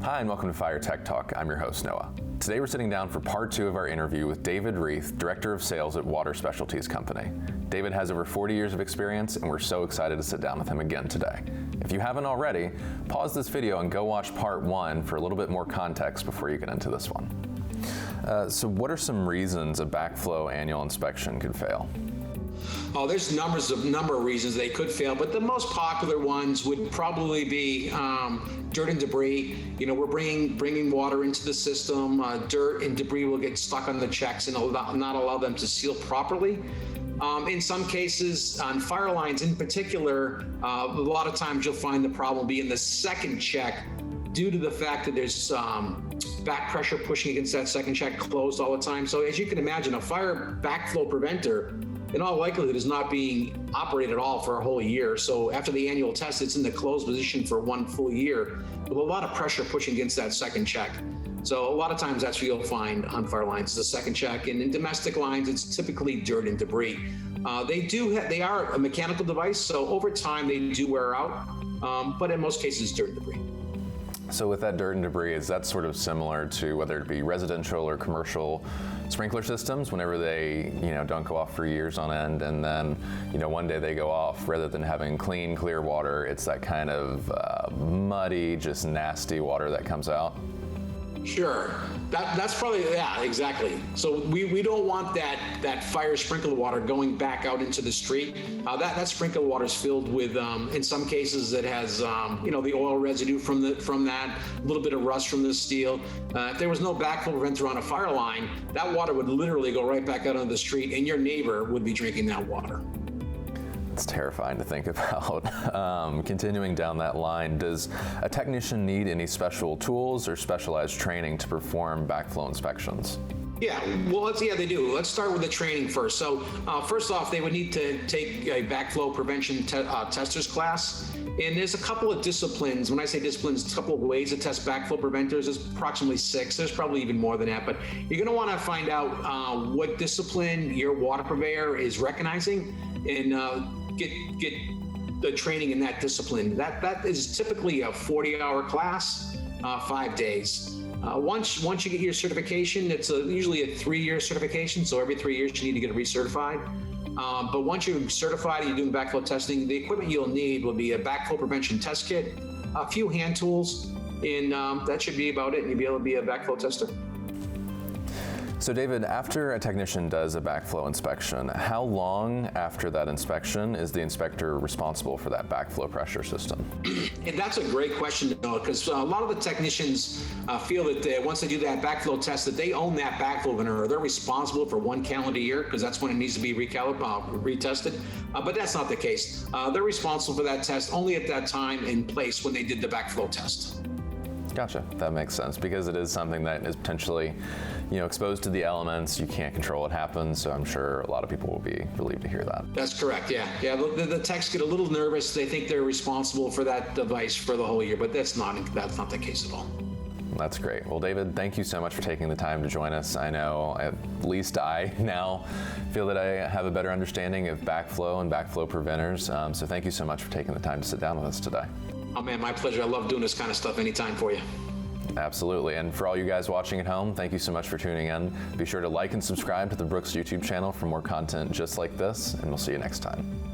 Hi, and welcome to FireTech Talk. I'm your host, Noah. Today we're sitting down for part 2 of our interview with David Rieth, Director of Sales at Water Specialties Company. David has over 40 years of experience, and we're so excited to sit down with him again today. If you haven't already, pause this video and go watch part 1 for a little bit more context before you get into this one. So what are some reasons a backflow annual inspection could fail? Oh, there's number of reasons they could fail, but the most popular ones would probably be dirt and debris. You know, we're bringing water into the system. Dirt and debris will get stuck on the checks and not allow them to seal properly. In some cases, on fire lines in particular, a lot of times you'll find the problem be in the second check due to the fact that there's back pressure pushing against that second check closed all the time. So as you can imagine, a fire backflow preventer in all likelihood is not being operated at all for a whole year. So after the annual test, it's in the closed position for 1 full year with a lot of pressure pushing against that second check. So a lot of times that's what you'll find on fire lines is the second check. And in domestic lines, it's typically dirt and debris. They are a mechanical device, so over time they do wear out, but in most cases, dirt and debris. So with that dirt and debris, is that sort of similar to whether it be residential or commercial sprinkler systems, whenever they, don't go off for years on end, and then, one day they go off, rather than having clean, clear water, it's that kind of muddy, just nasty water that comes out? Sure, that's probably, yeah, exactly. So we don't want that fire sprinkler water going back out into the street. That sprinkler water is filled with, in some cases, it has, the oil residue from that, a little bit of rust from the steel. If there was no backflow preventer on a fire line, that water would literally go right back out on the street, and your neighbor would be drinking that water. It's terrifying to think about. Continuing down that line, does a technician need any special tools or specialized training to perform backflow inspections? Yeah, well, they do. Let's start with the training first. So first off, they would need to take a backflow prevention testers class. And there's a couple of disciplines. When I say disciplines, a couple of ways to test backflow preventers. There's approximately 6. There's probably even more than that. But you're going to want to find out what discipline your water purveyor is recognizing and get the training in that discipline. That is typically a 40-hour class, 5 days. Once you get your certification, it's usually a 3-year certification. So every 3 years you need to get recertified. But once you're certified and you're doing backflow testing, the equipment you'll need will be a backflow prevention test kit, a few hand tools, and that should be about it. And you'll be able to be a backflow tester. So David, after a technician does a backflow inspection, how long after that inspection is the inspector responsible for that backflow pressure system? And that's a great question, though, because a lot of the technicians feel that once they do that backflow test, that they own that backflow preventer. They're responsible for 1 calendar year because that's when it needs to be retested. But that's not the case. They're responsible for that test only at that time and place when they did the backflow test. Gotcha. That makes sense because it is something that is potentially, exposed to the elements. You can't control what happens, so I'm sure a lot of people will be relieved to hear that. That's correct. Yeah. The techs get a little nervous. They think they're responsible for that device for the whole year, but that's not the case at all. That's great. Well, David, thank you so much for taking the time to join us. I know at least I now feel that I have a better understanding of backflow and backflow preventers. So thank you so much for taking the time to sit down with us today. Oh man, my pleasure. I love doing this kind of stuff anytime for you. Absolutely. And for all you guys watching at home, thank you so much for tuning in. Be sure to like and subscribe to the Brooks YouTube channel for more content just like this, and we'll see you next time.